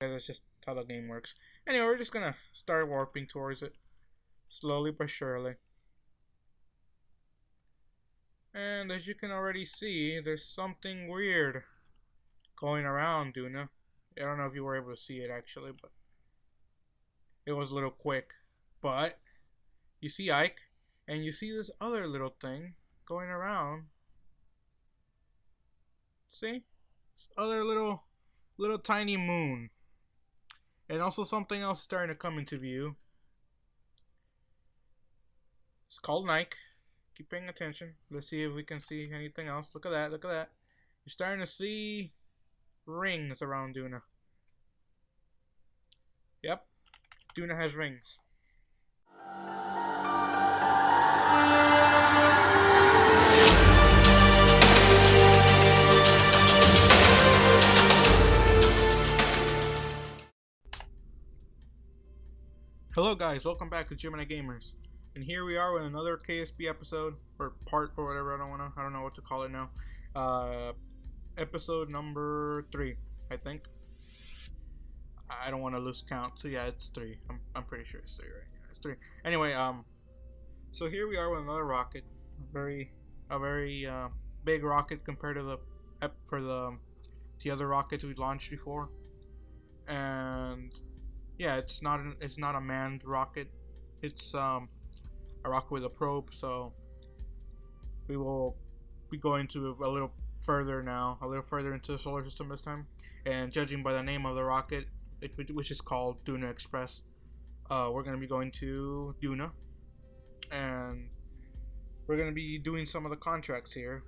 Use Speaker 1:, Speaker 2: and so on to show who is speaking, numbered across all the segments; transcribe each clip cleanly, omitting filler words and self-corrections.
Speaker 1: That's just how the game works. Anyway, we're just gonna start warping towards it. Slowly but surely. And as you can already see, there's something weird going around, Duna. I don't know if you were able to see it actually, but it was a little quick. But you see Ike, and you see this other little thing going around. See? This other little tiny moon. And also something else starting to come into view. It's called Nik. Keep paying attention. Let's see if we can see anything else. Look at that, look at that. You're starting to see rings around Duna. Yep, Duna has rings. Hello guys, welcome back to Gemini Gamers. And here we are with another KSP episode, or part, or whatever, I don't know what to call it now. Episode number 3, I think. I don't want to lose count, so yeah, it's 3. I'm pretty sure it's 3, right? Yeah, it's 3. Anyway, so here we are with another rocket. A very big rocket compared to the other rockets we launched before. And yeah, it's not a manned rocket. It's a rocket with a probe. So we will be going to a little further into the solar system this time. And judging by the name of the rocket, which is called Duna Express, we're going to be going to Duna, and we're going to be doing some of the contracts here.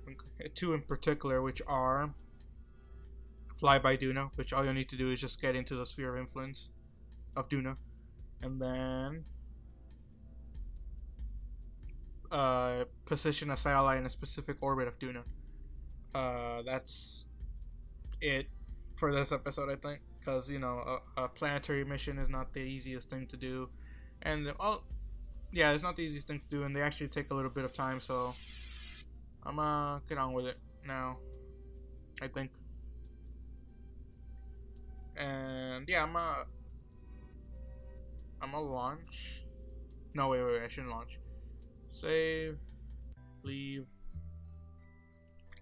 Speaker 1: 2 in particular, which are Flyby Duna, which all you need to do is just get into the sphere of influence of Duna, and then position a satellite in a specific orbit of Duna. That's it for this episode, I think, because a planetary mission is not the easiest thing to do, and it's not the easiest thing to do, and they actually take a little bit of time. So I'm gonna get on with it now, I think. And yeah, I'm gonna launch. No, wait, I shouldn't launch. Save, leave,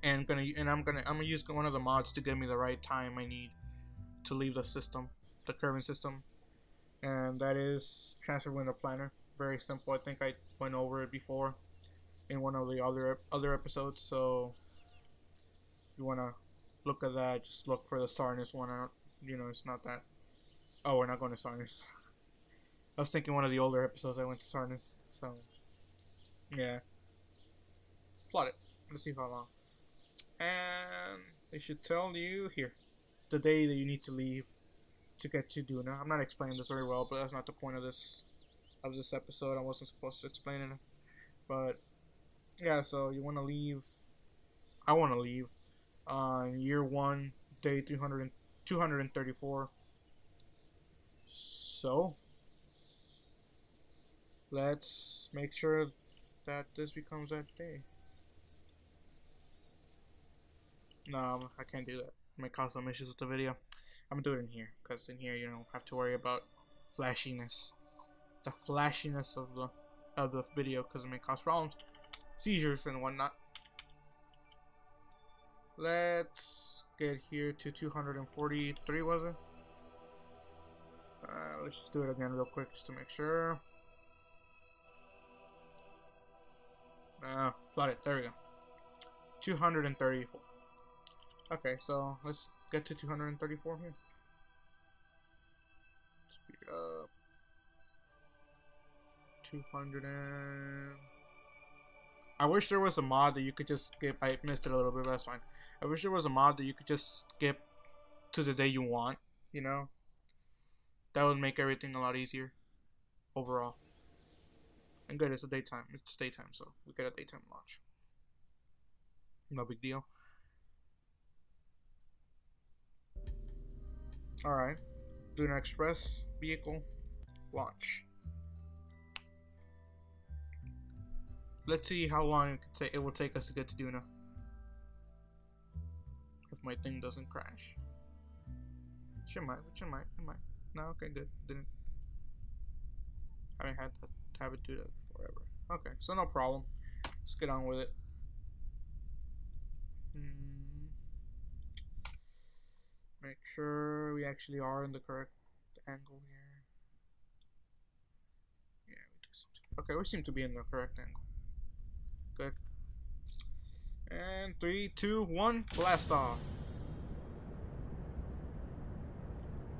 Speaker 1: and I'm gonna use one of the mods to give me the right time I need to leave the system, the current system, and that is transfer window planner. Very simple. I think I went over it before in one of the other episodes. So if you wanna look at that, just look for the Sarnis one. It's not that. Oh, we're not going to Sarnis. I was thinking one of the older episodes I went to Sarnis. So yeah, plot it. Let's see how long. And they should tell you here the day that you need to leave to get to Duna. I'm not explaining this very well, but that's not the point of this episode. I wasn't supposed to explain it, but yeah. So you want to leave. I want to leave on year 1, day 234. So let's make sure that this becomes that day. No, I can't do that. It might cause some issues with the video. I'm gonna do it in here, because in here you don't have to worry about flashiness. The flashiness of the video, because it may cause problems, seizures and whatnot. Let's get here to 243, was it? Let's just do it again real quick just to make sure. Plot it. There we go. 234. Okay, so let's get to 234 here. Speed up. 200 and... I wish there was a mod that you could just skip. I missed it a little bit, but that's fine. I wish there was a mod that you could just skip to the day you want, That would make everything a lot easier overall. And good, it's daytime, so we get a daytime launch. No big deal. Alright, Duna Express vehicle launch. Let's see how long it will take us to get to Duna. If my thing doesn't crash. She might. It might. No, okay, good. Didn't. I haven't had to have it do that forever. Okay, so no problem. Let's get on with it. Make sure we actually are in the correct angle here. Yeah, we do something. Okay, we seem to be in the correct angle. Good. And 3, 2, 1, blast off.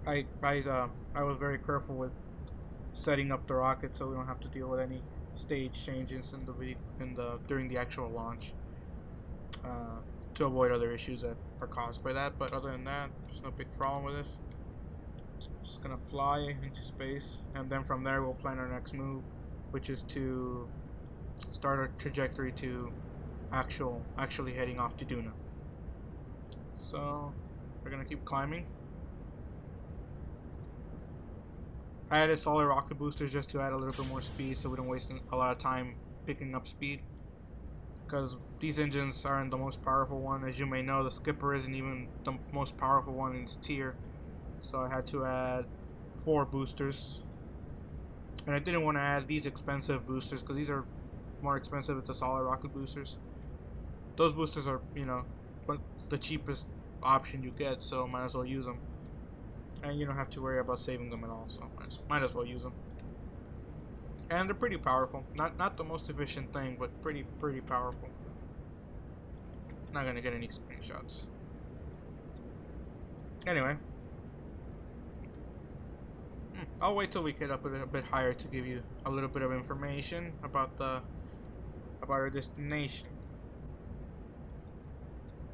Speaker 1: I was very careful with setting up the rocket so we don't have to deal with any stage changes in during the actual launch, to avoid other issues that are caused by that. But other than that, there's no big problem with this. Just gonna fly into space, and then from there we'll plan our next move, which is to start our trajectory to actually heading off to Duna. So we're gonna keep climbing. I added solid rocket boosters just to add a little bit more speed so we don't waste a lot of time picking up speed, because these engines aren't the most powerful one. As you may know, the Skipper isn't even the most powerful one in its tier, so I had to add 4 boosters. And I didn't want to add these expensive boosters because these are more expensive with the solid rocket boosters. Those boosters are, you know, the cheapest option you get, so might as well use them. And you don't have to worry about saving them at all, so might as well use them. And they're pretty powerful. Not the most efficient thing, but pretty powerful. Not gonna get any screenshots. Anyway, I'll wait till we get up a bit higher to give you a little bit of information about our destination,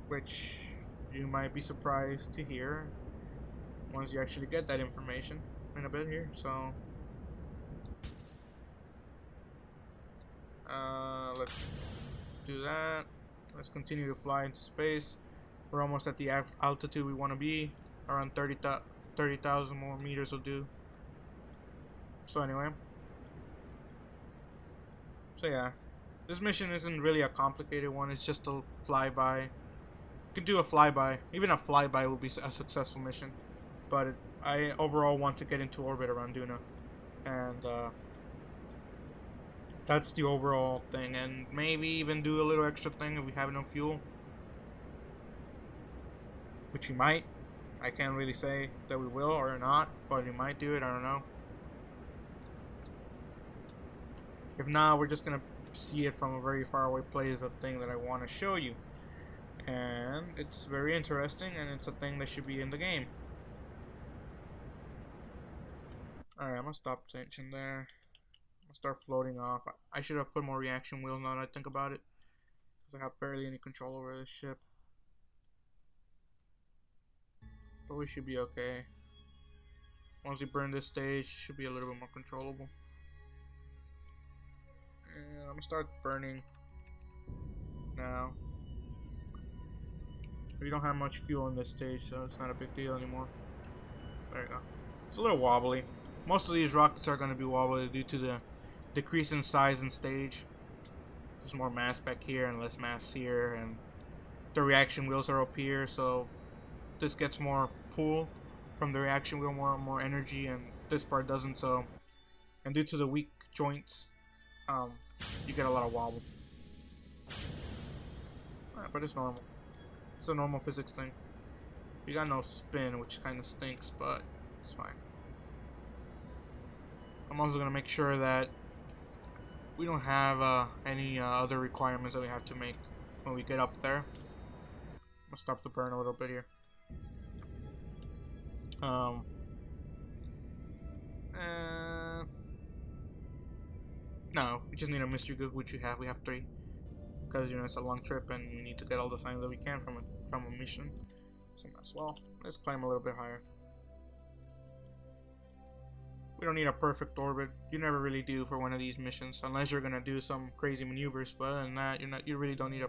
Speaker 1: which you might be surprised to hear once you actually get that information in a bit here. So let's do that. Let's continue to fly into space. We're almost at the altitude we want to be. Around 30,000 more meters will do. So anyway, so yeah, this mission isn't really a complicated one. It's just a flyby. You can do a flyby. Even a flyby will be a successful mission. But I overall want to get into orbit around Duna, and that's the overall thing. And maybe even do a little extra thing if we have enough fuel, which we might. I can't really say that we will or not, but we might do it. I don't know. If not, we're just gonna see it from a very far away place. A thing that I want to show you, and it's very interesting, and it's a thing that should be in the game. Alright, I'm gonna stop tension there. I'll start floating off. I should have put more reaction wheels now that I think about it, because I have barely any control over this ship. But we should be okay. Once we burn this stage, it should be a little bit more controllable. And I'm gonna start burning now. We don't have much fuel in this stage, so it's not a big deal anymore. There you go. It's a little wobbly. Most of these rockets are going to be wobbly due to the decrease in size and stage. There's more mass back here and less mass here, and the reaction wheels are up here, so this gets more pull from the reaction wheel, more energy, and this part doesn't. So, and due to the weak joints, you get a lot of wobble. But it's normal. It's a normal physics thing. You got no spin, which kind of stinks, but it's fine. I'm also gonna make sure that we don't have any other requirements that we have to make when we get up there. I'm gonna stop the burn a little bit here. No, we just need a mystery gook, which we have. We have 3, because you know it's a long trip and we need to get all the signs that we can from a mission. So as well, let's climb a little bit higher. We don't need a perfect orbit. You never really do for one of these missions, unless you're gonna do some crazy maneuvers. But other than that, you really don't need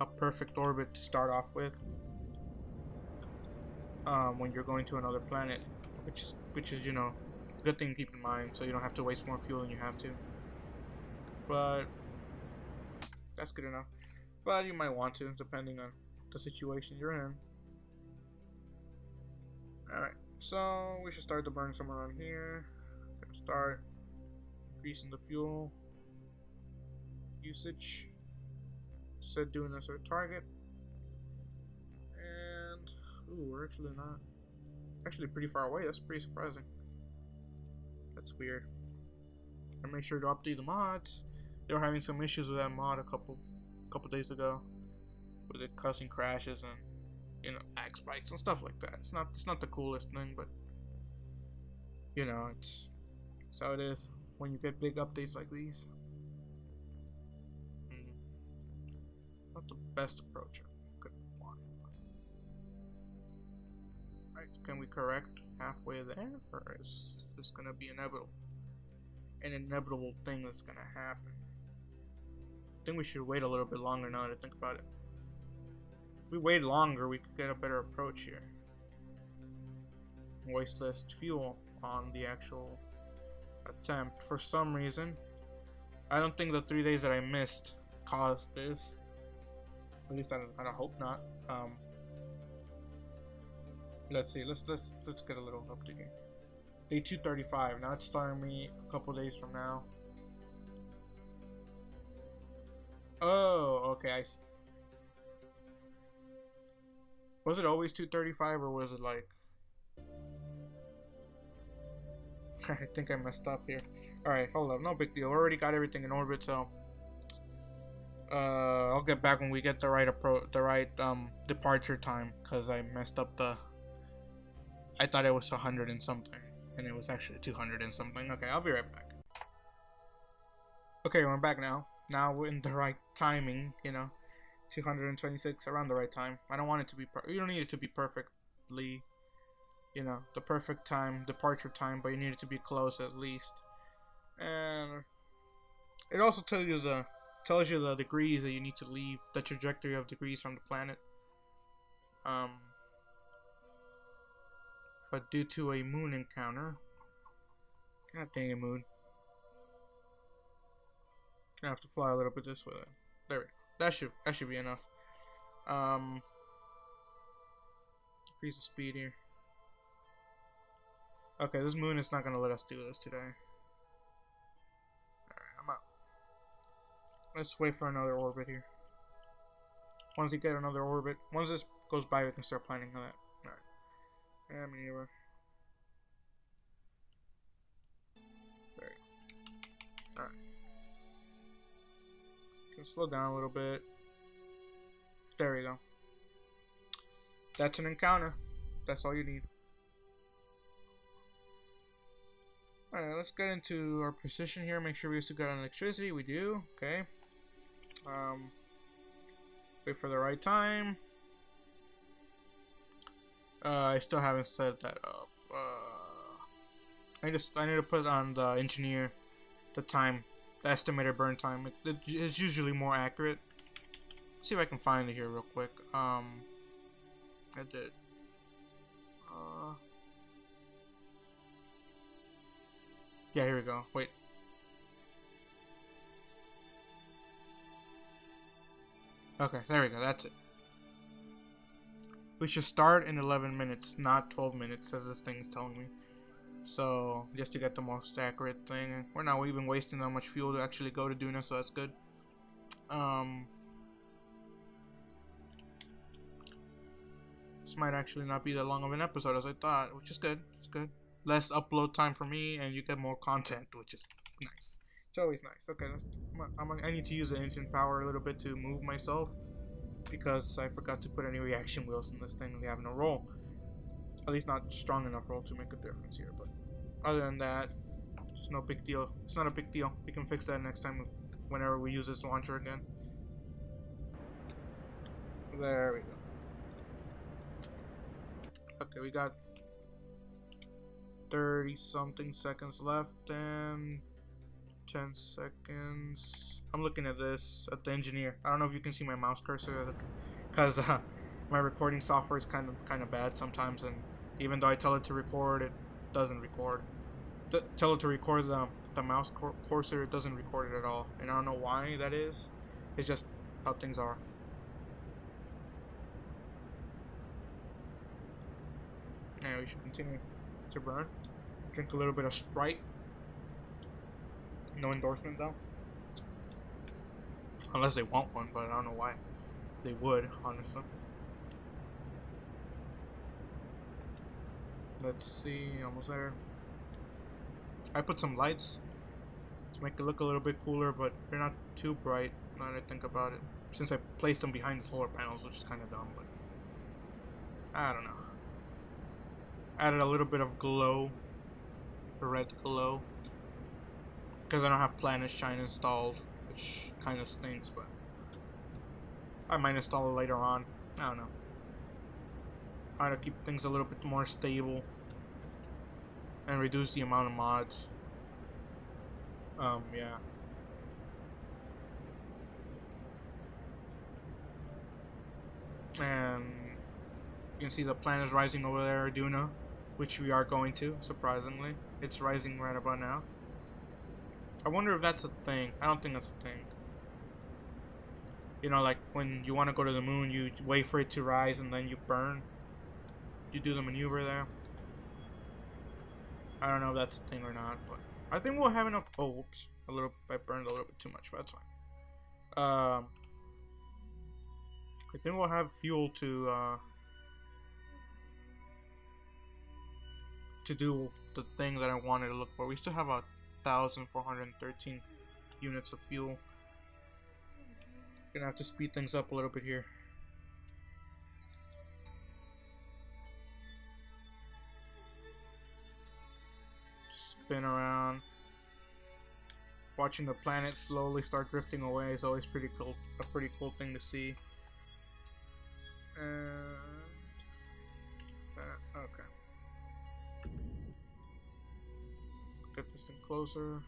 Speaker 1: a perfect orbit to start off with. When you're going to another planet, which is you know, a good thing to keep in mind, so you don't have to waste more fuel than you have to. But that's good enough. But you might want to, depending on the situation you're in. Alright, So we should start the burn somewhere around here. Gonna start increasing the fuel usage. Set doing this our target. And ooh, we're actually not pretty far away. That's pretty surprising. That's weird. And make sure to update the mods. They were having some issues with that mod a couple days ago, with it causing crashes and, you know, lag spikes and stuff like that. It's not the coolest thing, but you know, it's how it is when you get big updates like these. Not the best approach. Good one. Right, can we correct halfway there, or is this gonna be inevitable? An inevitable thing that's gonna happen. I think we should wait a little bit longer now to think about it. If we wait longer, we could get a better approach here. Waste less fuel on the actual attempt. For some reason, I don't think the 3 days that I missed caused this. At least I don't hope not. Let's see. Let's get a little update here. Day 235. Now it's starting me a couple days from now. Oh, okay. I see. Was it always 235 or was it like? I think I messed up here. All right, hold up. No big deal. Already got everything in orbit, so I'll get back when we get the right departure time, because I messed up the. I thought it was 100 and something, and it was actually 200 and something. Okay, I'll be right back. Okay, we're back now. Now we're in the right timing, you know, 226, around the right time. I don't want it to be. You don't need it to be perfectly, you know, the perfect time, departure time, but you need it to be close at least. And it also tells you the degrees that you need to leave, the trajectory of degrees from the planet. But due to a moon encounter, god dang it, moon, I have to fly a little bit this way. There we go. That should be enough. Increase the speed here. Okay, this moon is not gonna let us do this today. Alright, I'm out. Let's wait for another orbit here. Once we get another orbit, once this goes by, we can start planning on that. Alright. And maneuver. There. Alright. Can slow down a little bit. There we go. That's an encounter. That's all you need. Alright, let's get into our position here. Make sure we still got electricity. We do. Okay. Wait for the right time. I still haven't set that up. I need to put on the engineer the time, the estimated burn time. It's usually more accurate. Let's see if I can find it here real quick. I did. Yeah, here we go. Wait. Okay, there we go. That's it. We should start in 11 minutes, not 12 minutes, as this thing is telling me. So, just to get the most accurate thing. We're not even wasting that much fuel to actually go to Duna, so that's good. This might actually not be that long of an episode as I thought, which is good. It's good. Less upload time for me, and you get more content, which is nice. It's always nice. Okay, I need to use the engine power a little bit to move myself, because I forgot to put any reaction wheels in this thing. We have no roll. At least not strong enough roll to make a difference here. But other than that, it's no big deal. It's not a big deal. We can fix that next time whenever we use this launcher again. There we go. Okay, we got 30 something seconds left and 10 seconds. I'm looking at this, at the engineer. I don't know if you can see my mouse cursor, because my recording software is kind of bad sometimes, and even though I tell it to record, it doesn't record. Tell it to record the mouse cursor, it doesn't record it at all, and I don't know why that is. It's just how things are. Yeah, we should continue. to burn. Drink a little bit of Sprite. No endorsement though. Unless they want one, but I don't know why they would, honestly. Let's see, almost there. I put some lights to make it look a little bit cooler, but they're not too bright now that I think about it. Since I placed them behind the solar panels, which is kind of dumb, but I don't know. Added a little bit of glow, red glow, because I don't have Planet Shine installed, which kind of stinks, but I might install it later on. I don't know. Try to keep things a little bit more stable and reduce the amount of mods. Yeah. And you can see the planet is rising over there, Duna, which we are going to, surprisingly. It's rising right about now. I wonder if that's a thing. I don't think that's a thing. You know, like when you want to go to the moon, you wait for it to rise and then you burn. You do the maneuver there. I don't know if that's a thing or not, but I think we'll have enough. Oh, whoops! I burned a little bit too much, but that's fine. I think we'll have fuel to do the thing that I wanted to look for. We still have 1,413 units of fuel. Gonna have to speed things up a little bit here. Spin around. Watching the planet slowly start drifting away is always pretty cool. A pretty cool thing to see. And okay. Get this thing closer.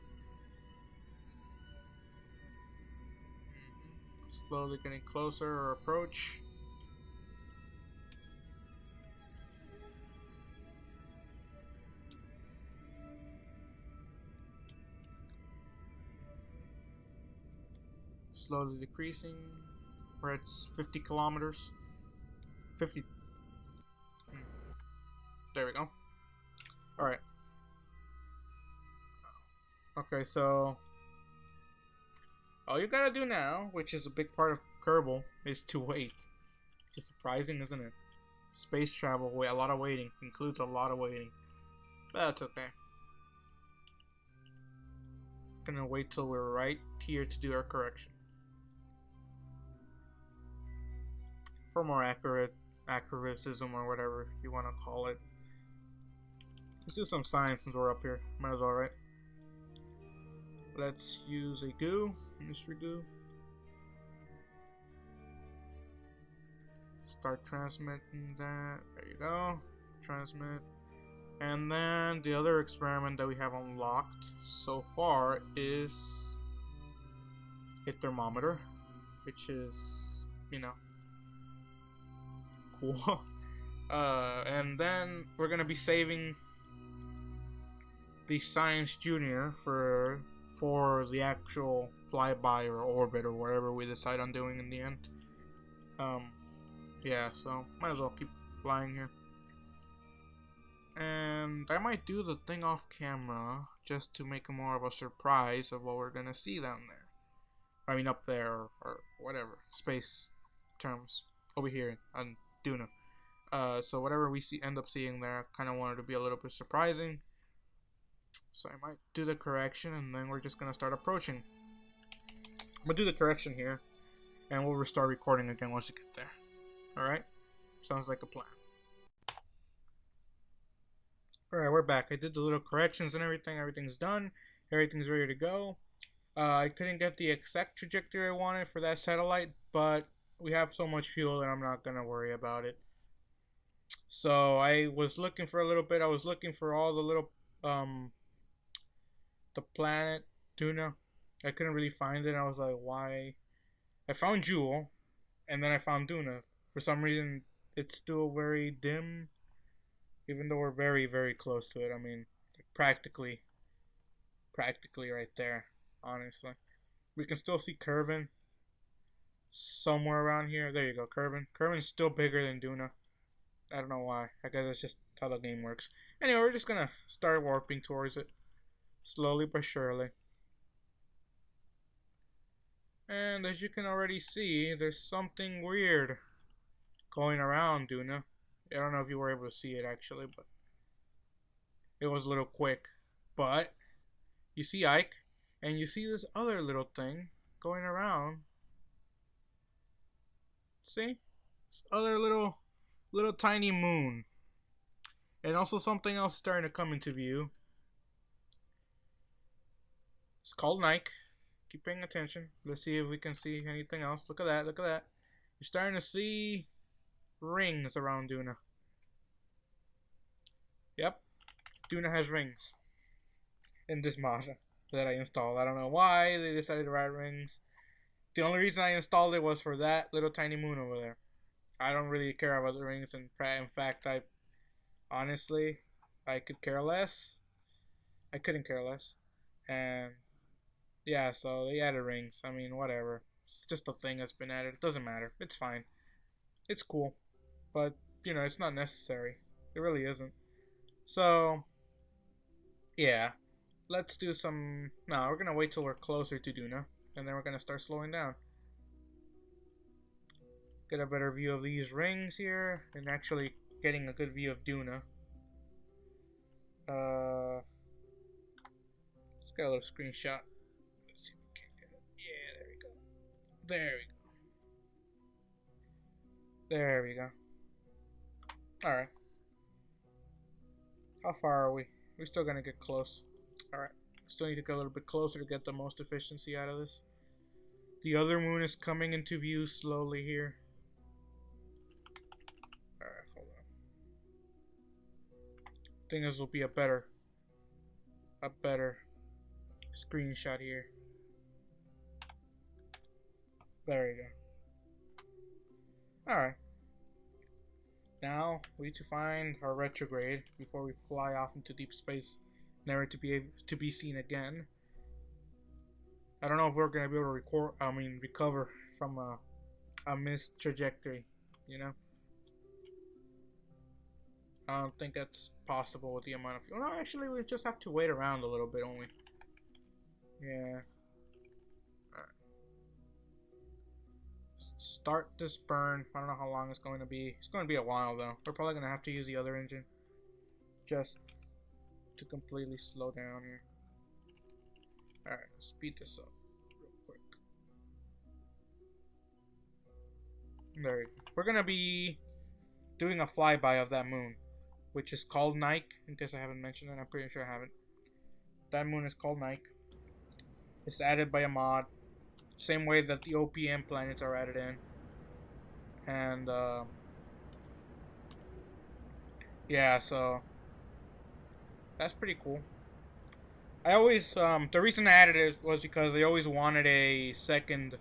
Speaker 1: Slowly getting closer or approach. Slowly decreasing. We're at 50 kilometers. 50. There we go. Alright. Okay, so all you gotta do now, which is a big part of Kerbal, is to wait. Just surprising, isn't it? Space travel, a lot of waiting. Includes a lot of waiting. But that's okay. Gonna wait till we're right here to do our correction. For more accuratism or whatever you want to call it. Let's do some science since we're up here. Might as well, right? Let's use a goo, mystery goo. Start transmitting that. There you go. Transmit. And then the other experiment that we have unlocked so far is a thermometer, which is, you know, cool. And then we're gonna be saving the Science Junior for the actual flyby or orbit or whatever we decide on doing in the end. Yeah, so might as well keep flying here. And I might do the thing off camera just to make more of a surprise of what we're gonna see down there. I mean up there or whatever. Space terms. Over here on Duna. So whatever we end up seeing there, I kinda wanted to be a little bit surprising. So I might do the correction and then we're just gonna start approaching. I'm gonna do the correction here and we'll restart recording again once we get there. Alright? Sounds like a plan. Alright, we're back. I did the little corrections and everything. Everything's done. Everything's ready to go. I couldn't get the exact trajectory I wanted for that satellite, but we have so much fuel that I'm not gonna worry about it. So I was looking for a little bit. I was looking for all the little the planet Duna. I couldn't really find it. I was like, why? I found Jewel, and then I found Duna. For some reason, it's still very dim, even though we're very, very close to it. I mean, practically right there. Honestly, we can still see Kerbin somewhere around here. There you go, Kerbin. Kerbin's still bigger than Duna. I don't know why. I guess it's just how the game works. Anyway, we're just gonna start warping towards it. Slowly but surely. And as you can already see, there's something weird going around, Duna. I don't know if you were able to see it actually, but it was a little quick. But you see Ike, and you see this other little thing going around. See? This other little tiny moon. And also something else starting to come into view. It's called Nik. Keep paying attention. Let's see if we can see anything else. Look at that, look at that. You're starting to see rings around Duna. Yep. Duna has rings. In this mod that I installed. I don't know why they decided to write rings. The only reason I installed it was for that little tiny moon over there. I don't really care about the rings. In fact, honestly, I could care less. I couldn't care less. And yeah, so they added rings. I mean, whatever. It's just a thing that's been added. It doesn't matter. It's fine. It's cool. But, you know, it's not necessary. It really isn't. So, yeah. Let's do some... No, we're going to wait till we're closer to Duna. And then we're going to start slowing down. Get a better view of these rings here. And actually getting a good view of Duna. Let's get a little screenshot. Let's see if we can get it. Yeah, there we go. There we go. There we go. Alright. How far are we? We're still gonna get close. Alright. Still need to get a little bit closer to get the most efficiency out of this. The other moon is coming into view slowly here. Alright, hold on. I think this will be a better screenshot here. There you go. Alright. Now we need to find our retrograde before we fly off into deep space, never to be seen again. I don't know if we're gonna be able to recover from a missed trajectory, you know. I don't think that's possible with the amount of fuel. No, actually, we just have to wait around a little bit only. Yeah. Alright. Start this burn. I don't know how long it's going to be. It's going to be a while though. We're probably going to have to use the other engine just to completely slow down here. Alright, speed this up real quick. There we go. We're going to be doing a flyby of that moon, which is called Nik, in case I haven't mentioned it. I'm pretty sure I haven't. That moon is called Nik. It's added by a mod. Same way that the OPM planets are added in. And, yeah, so that's pretty cool. I always, the reason I added it was because they always wanted a second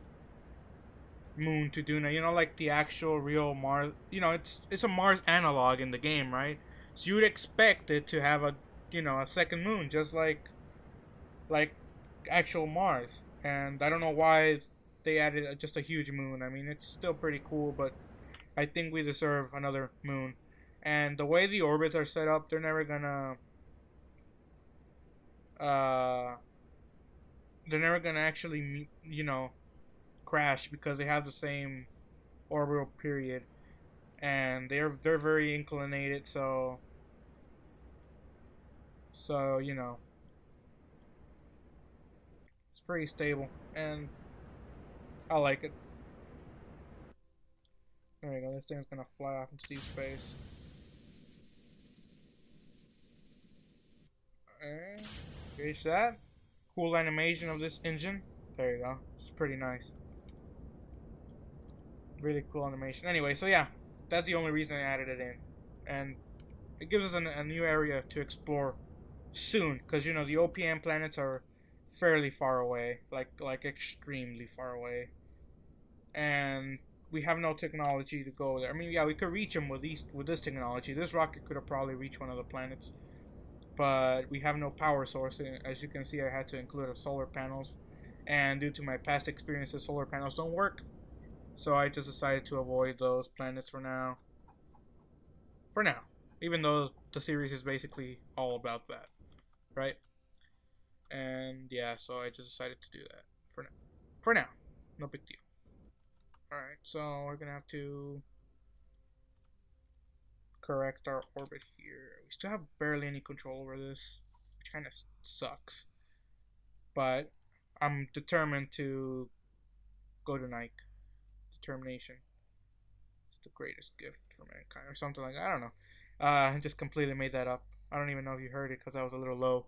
Speaker 1: moon to Duna. You know, like the actual real Mars. You know, it's a Mars analog in the game, right? So you would expect it to have a, you know, a second moon, just like actual Mars. And I don't know why they added just a huge moon. I mean, it's still pretty cool, but I think we deserve another moon. And the way the orbits are set up, they're never gonna actually, you know, crash, because they have the same orbital period, and they're very inclinated, so you know, it's pretty stable, and I like it. There you go. This thing's gonna fly off into deep space. And here's that. Cool animation of this engine. There you go. It's pretty nice. Really cool animation. Anyway, so yeah, that's the only reason I added it in, and it gives us a new area to explore soon, because you know the OPM planets are fairly far away, like extremely far away, and we have no technology to go there. I mean, yeah, we could reach them with this technology. This rocket could have probably reached one of the planets, but we have no power source. As you can see, I had to include solar panels, and due to my past experiences, solar panels don't work. So I just decided to avoid those planets for now. Even though the series is basically all about that, right? And yeah, so I just decided to do that for now. For now, no big deal. All right, so we're gonna have to correct our orbit here. We still have barely any control over this, which kind of sucks. But I'm determined to go to Nik. Determination is the greatest gift for mankind, or something like that. I don't know. I just completely made that up. I don't even know if you heard it because I was a little low.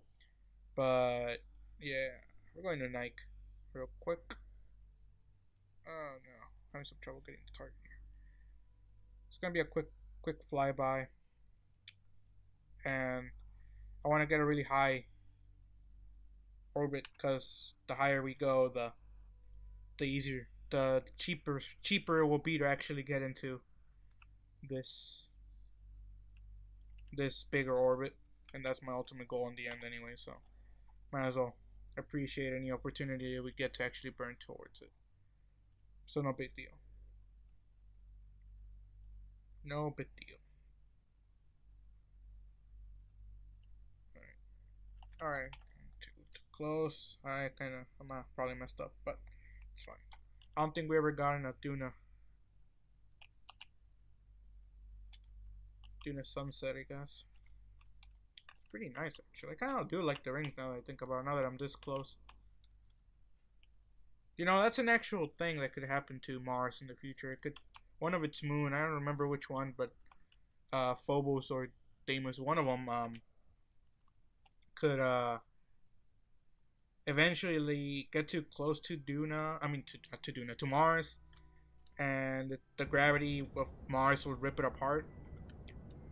Speaker 1: But yeah, we're going to Nik real quick. Oh no, having some trouble getting the target here. It's gonna be a quick flyby, and I want to get a really high orbit because the higher we go, the easier, the cheaper it will be to actually get into this bigger orbit, and that's my ultimate goal in the end anyway. So might as well appreciate any opportunity we get to actually burn towards it. So no big deal. No big deal. All right. Too close. I'm probably messed up, but it's fine. I don't think we ever got in a Duna sunset, I guess. Pretty nice actually. I kind of do like the rings now that I think about it, now that I'm this close. You know, that's an actual thing that could happen to Mars in the future. It could, one of its moon, I don't remember which one, but Phobos or Deimos, one of them could eventually get too close to Duna. I mean, to Duna, to Mars, and the gravity of Mars will rip it apart,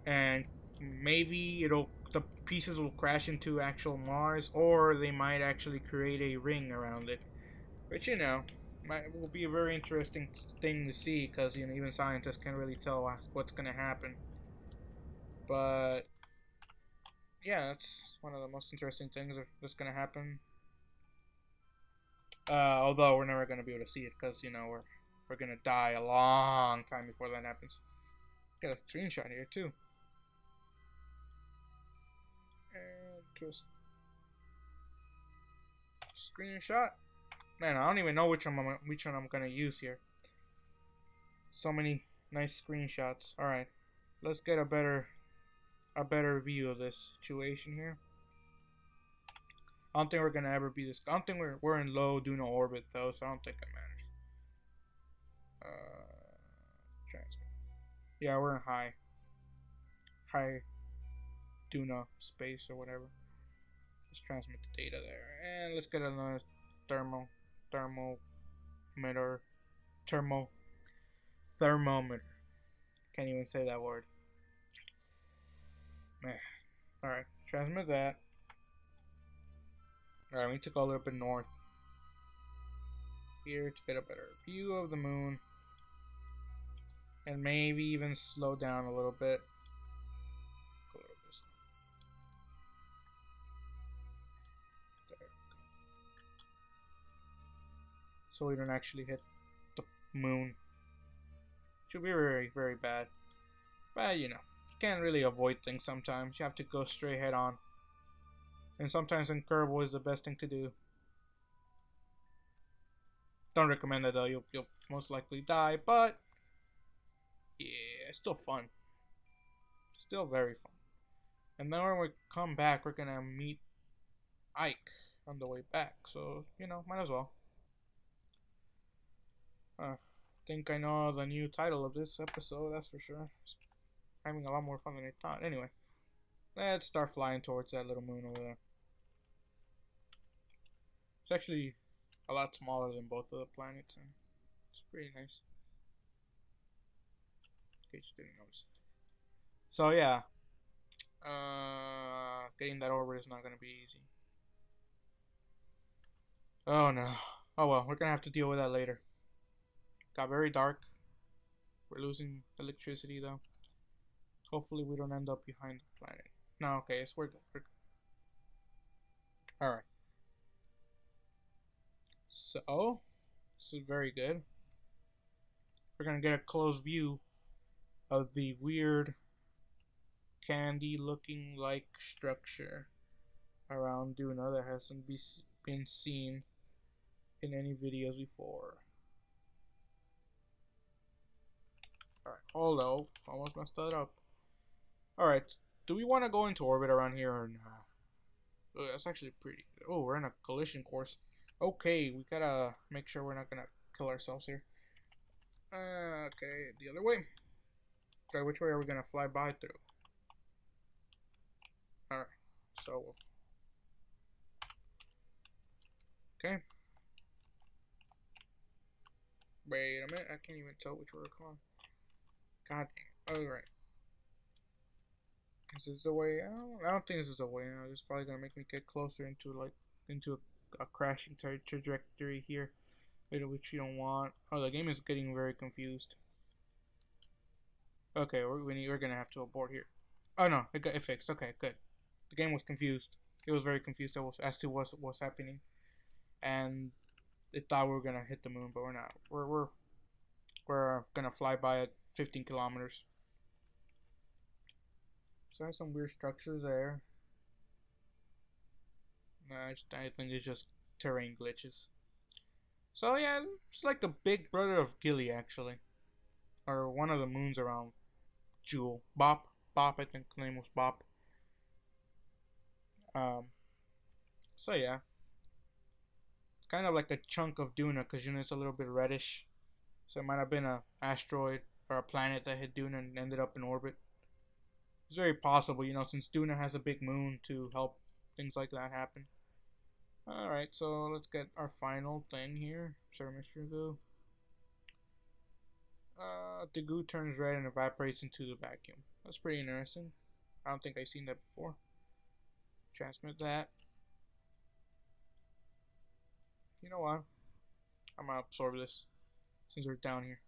Speaker 1: and maybe the pieces will crash into actual Mars, or they might actually create a ring around it, which will be a very interesting thing to see because even scientists can't really tell what's gonna happen. But yeah, that's one of the most interesting things that's gonna happen. Although we're never gonna be able to see it because we're gonna die a long time before that happens. Got a screenshot here too. And just screenshot. Man, I don't even know which one I'm gonna use here. So many nice screenshots. All right, let's get a better view of this situation here. I don't think we're gonna ever be this. I don't think we're in low Duna orbit though, so I don't think that matters. Transmit. Yeah, we're in high Duna space or whatever. Let's transmit the data there, and let's get another thermometer. Thermometer. Can't even say that word. Man. All right, transmit that. All right, we need to go a little bit north here to get a better view of the moon, and maybe even slow down a little bit. Go a little bit slow. There. So we don't actually hit the moon. Should be very, very bad. But you can't really avoid things sometimes. You have to go straight head on. And sometimes incurable is the best thing to do. Don't recommend it though. You'll most likely die, but yeah, it's still fun. Still very fun. And then when we come back, we're gonna meet Ike on the way back. So might as well. I think I know the new title of this episode. That's for sure. It's having a lot more fun than I thought. Anyway, let's start flying towards that little moon over there. It's actually a lot smaller than both of the planets, and it's pretty nice. In case you didn't notice. So yeah, getting that orbit is not gonna be easy. Oh no. Oh well, we're gonna have to deal with that later. Got very dark. We're losing electricity though. Hopefully we don't end up behind the planet. No, okay, so we're good. We're good. Alright. So, this is very good. We're gonna get a close view of the weird candy looking like structure around Duna that hasn't been seen in any videos before. Alright, although, almost messed that up. Alright, do we want to go into orbit around here or not? Oh, that's actually pretty good. Oh, we're in a collision course. Okay, we gotta make sure we're not gonna kill ourselves here. Okay, the other way. Okay, which way are we gonna fly by through? Alright, so... Okay. Wait a minute, I can't even tell which way we're going. God damn. Alright. Is this the way out? I don't think this is the way out. This is probably gonna make me get closer into a crashing trajectory here, which you don't want. Oh, the game is getting very confused. Okay, we're gonna have to abort here. Oh no, it fixed. Okay, good. The game was confused. It was very confused as to what's happening, and it thought we were gonna hit the moon, but we're not. We're gonna fly by at 15 kilometers. So there's some weird structures there. I think it's just terrain glitches. So yeah, it's like the big brother of Gilly actually, or one of the moons around Jewel. Bop, I think the name was Bop. Um, so yeah, it's kind of like a chunk of Duna because you know it's a little bit reddish. So it might have been an asteroid or a planet that hit Duna and ended up in orbit. It's very possible, you know, since Duna has a big moon to help things like that happen. Alright, so let's get our final thing here. Sorry, Mr. Goo. The goo turns red and evaporates into the vacuum. That's pretty interesting. I don't think I've seen that before. Transmit that. You know what? I'm gonna absorb this since we're down here.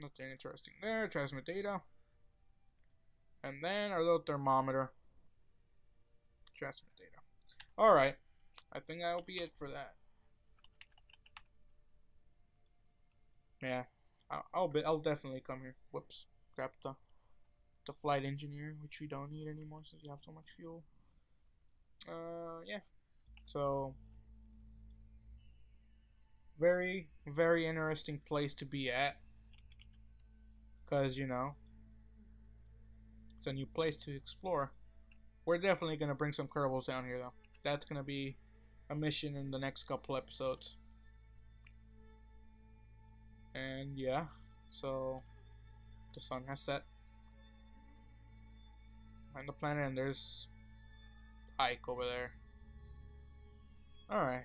Speaker 1: Nothing interesting there. Transmit data. And then our little thermometer. Transmit data. Alright. I think that'll be it for that. Yeah. I'll definitely come here. Whoops. Grab the flight engineer, which we don't need anymore since we have so much fuel. Yeah. So very, very interesting place to be at. Because, you know, it's a new place to explore. We're definitely going to bring some Kerbals down here, though. That's going to be a mission in the next couple episodes. And, yeah. So, the sun has set. On the planet, and there's Ike over there. Alright.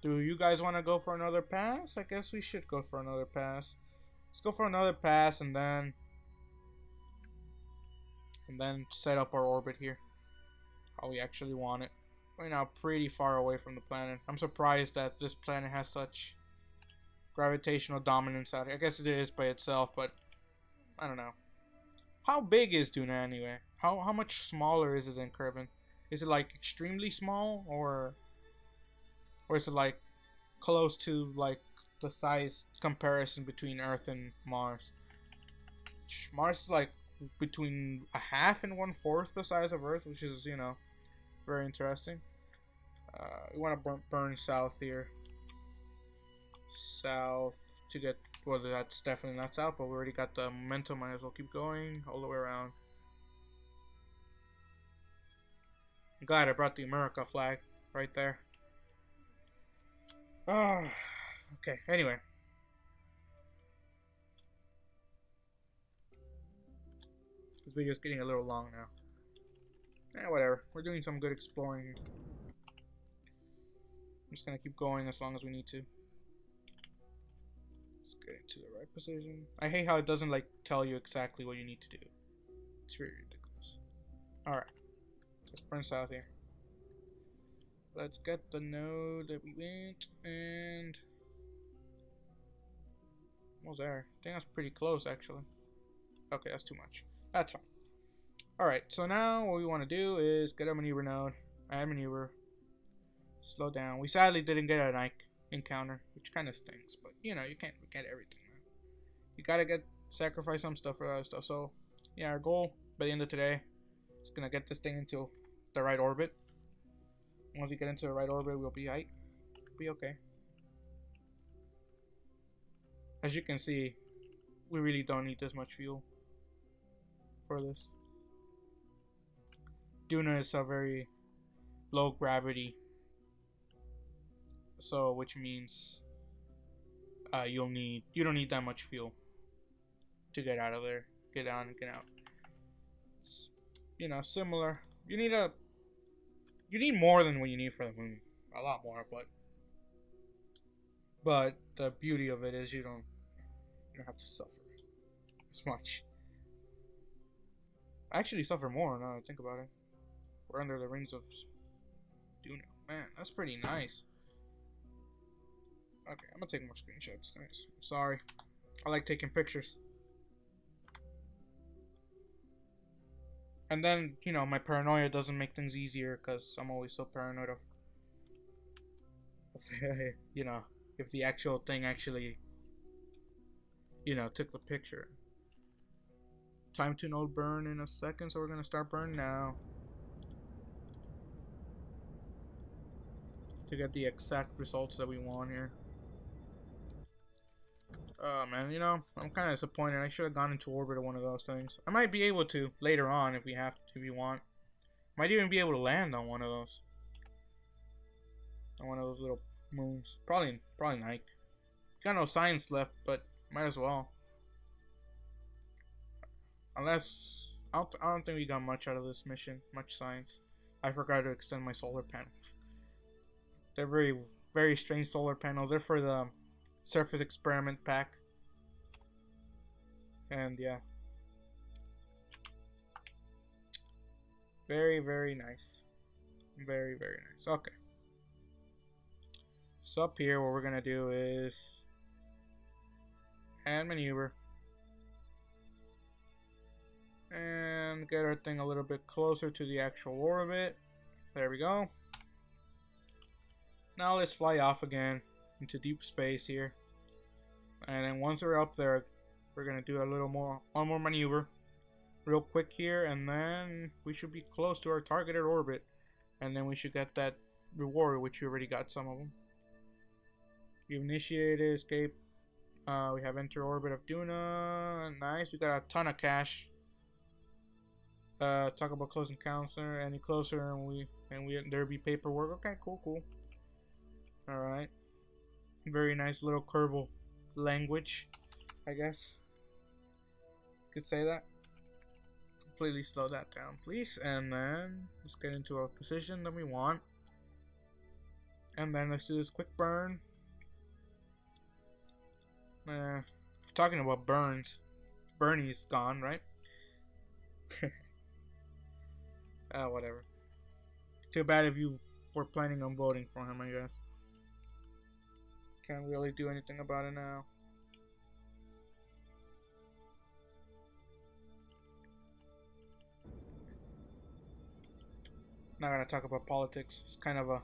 Speaker 1: Do you guys want to go for another pass? I guess we should go for another pass. Let's go for another pass and then set up our orbit here. How we actually want it. We're now pretty far away from the planet. I'm surprised that this planet has such gravitational dominance out here. I guess it is by itself, but I don't know. How big is Duna anyway? How much smaller is it than Kerbin? Is it like extremely small or is it like close to like the size comparison between Earth and Mars? Mars is like between a half and 1/4 the size of Earth, which is, you know, very interesting. We want to burn south here. South to get, well, that's definitely not south, but we already got the momentum. Might as well keep going all the way around. I'm glad I brought the America flag right there. Oh, okay, anyway. This video is getting a little long now. Whatever. We're doing some good exploring here. I'm just gonna keep going as long as we need to. Let's get into the right position. I hate how it doesn't like tell you exactly what you need to do. It's really ridiculous. Alright. Let's burn south here. Let's get the node that we went and almost there. I think that's pretty close actually. Okay, that's too much. That's fine. Alright, so now what we want to do is get a maneuver node. Add maneuver. Slow down. We sadly didn't get a Nik encounter, which kind of stinks, but you know, you can't get everything, man. You gotta get sacrifice some stuff for other stuff. So yeah, our goal by the end of today is gonna get this thing into the right orbit. Once we get into the right orbit, we'll be okay. As you can see, we really don't need this much fuel for this. Duna is a very low gravity, so which means you don't need that much fuel to get out of there, get on and get out. It's, you know, similar. You need more than what you need for the moon, a lot more, but the beauty of it is you don't have to suffer as much. I actually suffer more now that I think about it. We're under the rings of Duna. Man, that's pretty nice. Okay, I'm gonna take more screenshots, guys. Sorry. I like taking pictures. And then, you know, my paranoia doesn't make things easier because I'm always so paranoid of you know, if the actual thing actually, you know, took the picture. Time to node burn in a second, so we're gonna start burn now. To get the exact results that we want here. Oh man, you know, I'm kind of disappointed. I should have gone into orbit or one of those things. I might be able to later on if we want. Might even be able to land on one of those. On one of those little moons. Probably Nik. Got no science left, but might as well. Unless I don't think we got much out of this mission, much science. I forgot to extend my solar panels. They're very strange solar panels. They're for the surface experiment pack. And yeah. Very nice. Very nice. Okay. So up here what we're gonna do is hand maneuver. And get our thing a little bit closer to the actual orbit. There we go. Now let's fly off again into deep space here. And then once we're up there, we're gonna do one more maneuver real quick here, and then we should be close to our targeted orbit. And then we should get that reward, which we already got some of them. We've initiated escape. We have enter orbit of Duna. Nice, we got a ton of cash. Talk about close encounter. Any closer and there be paperwork. Okay, cool. Alright. Very nice little Kerbal language, I guess. Could say that. Completely slow that down, please. And then let's get into our position that we want. And then let's do this quick burn. Talking about burns. Bernie's gone, right? Whatever. Too bad if you were planning on voting for him, I guess. Can't really do anything about it now. Not gonna talk about politics. It's kind of a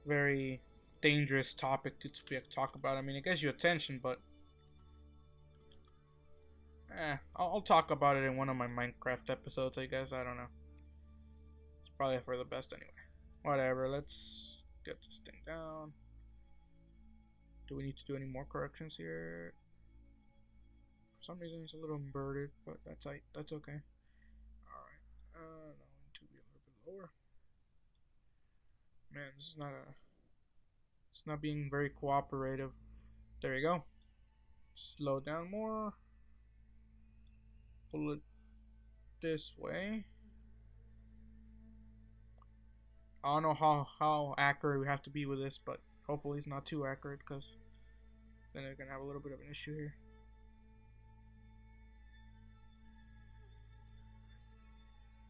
Speaker 1: very dangerous topic to talk about. I mean, it gets you attention, but I'll talk about it in one of my Minecraft episodes, I guess. I don't know. It's probably for the best anyway. Whatever, let's get this thing down. Do we need to do any more corrections here? For some reason it's a little inverted, but that's okay. Alright, now we need to be a little bit lower. Man, this is it's not being very cooperative. There you go. Slow down more. Pull it this way. I don't know how accurate we have to be with this, but hopefully it's not too accurate, because then we're gonna have a little bit of an issue here.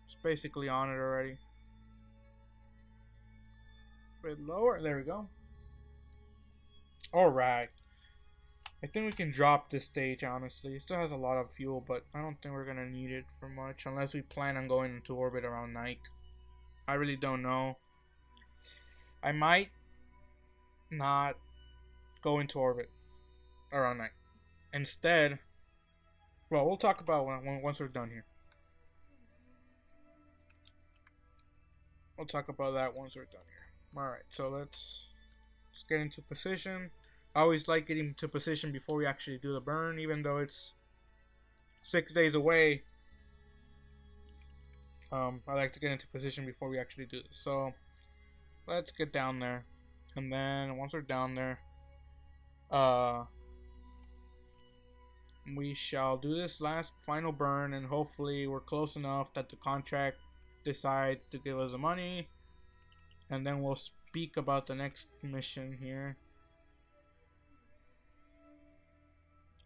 Speaker 1: It's basically on it already. A bit lower. There we go. Alright. I think we can drop this stage, honestly. It still has a lot of fuel, but I don't think we're gonna need it for much unless we plan on going into orbit around Nik. I really don't know. I might not go into orbit around Nik instead, well, we'll talk about once we're done here. We'll talk about that once we're done here. Alright, so let's get into position. I always like getting to position before we actually do the burn, even though it's 6 days away. I like to get into position before we actually do this. So let's get down there, and then once we're down there, we shall do this last final burn, and hopefully we're close enough that the contract decides to give us the money, and then we'll speak about the next mission here.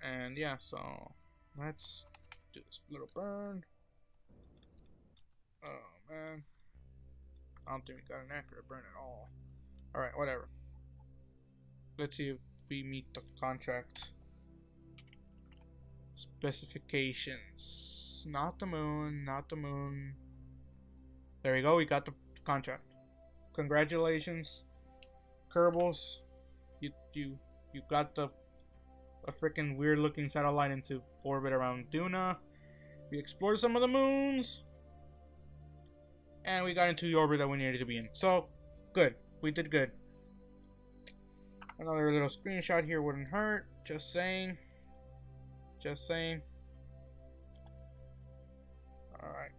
Speaker 1: And yeah, so let's do this little burn. Oh man, I don't think we got an accurate burn at all. Alright, whatever. Let's see if we meet the contract specifications. Not the moon, not the moon. There we go, we got the contract. Congratulations, Kerbals. You got a freaking weird looking satellite into orbit around Duna. We explored some of the moons, and we got into the orbit that we needed to be in. So, good. We did good. Another little screenshot here wouldn't hurt. Just saying. Just saying. Alright.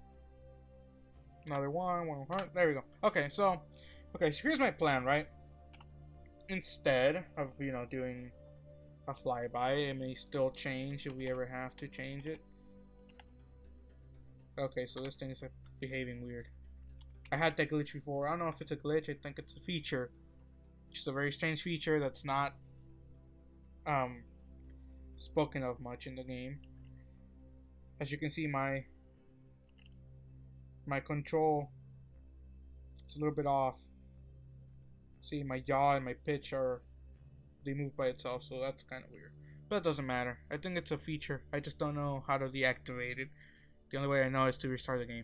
Speaker 1: Another one won't hurt. There we go. Okay, so here's my plan, right? Instead of, doing a flyby, it may still change if we ever have to change it. Okay, so this thing is behaving weird. I had that glitch before. I don't know if it's a glitch. I think it's a feature. It's a very strange feature that's not spoken of much in the game. As you can see, my control is a little bit off. See, my yaw and my pitch they move by itself, so that's kind of weird. But it doesn't matter. I think it's a feature. I just don't know how to deactivate it. The only way I know is to restart the game.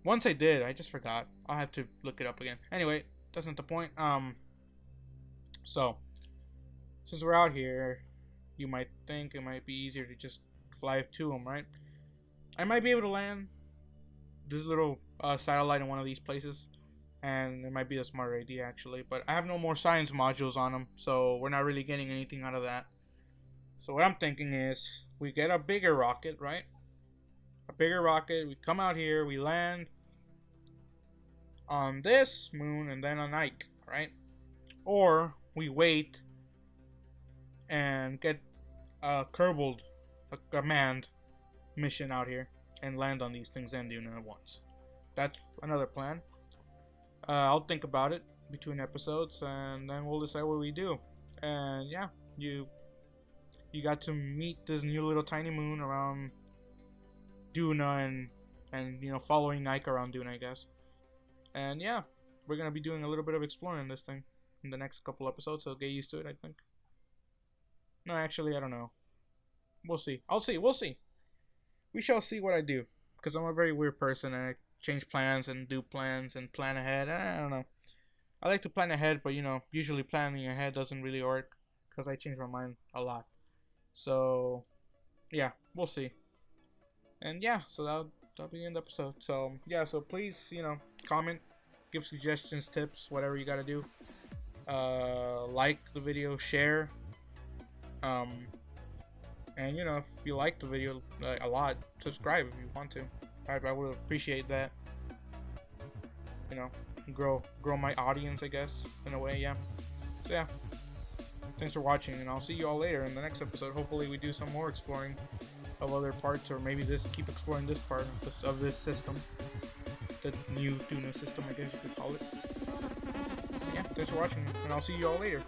Speaker 1: Once I did, I just forgot. I'll have to look it up again. Anyway, that's not the point. So since we're out here, you might think it might be easier to just fly to them, right? I might be able to land this little satellite in one of these places, and it might be a smarter idea actually, but I have no more science modules on them, so we're not really getting anything out of that. So what I'm thinking is we get a bigger rocket, right? A bigger rocket, we come out here, we land on this moon and then on Nik, right? Or we wait and get a Kerbal, a manned mission out here and land on these things and Duna at once. That's another plan. I'll think about it between episodes, and then we'll decide what we do. And yeah, you got to meet this new little tiny moon around Duna and following Nik around Duna, I guess. And yeah, we're gonna be doing a little bit of exploring this thing in the next couple episodes, so get used to it, I think. No, actually, I don't know. We'll see. We'll see. We shall see what I do, because I'm a very weird person and I change plans and do plans and plan ahead. I don't know. I like to plan ahead, but usually planning ahead doesn't really work because I change my mind a lot. So yeah, we'll see. And yeah, so that'll be the end of the episode. So yeah, so please, comment, give suggestions, tips, whatever you gotta do. Like the video, share. And if you like the video a lot, subscribe if you want to. I would appreciate that. Grow my audience, I guess, in a way. Yeah. So yeah, thanks for watching, and I'll see you all later in the next episode. Hopefully we do some more exploring of other parts, or maybe keep exploring this part of this system, the new Duna system, I guess you could call it. Yeah, thanks for watching, and I'll see you all later.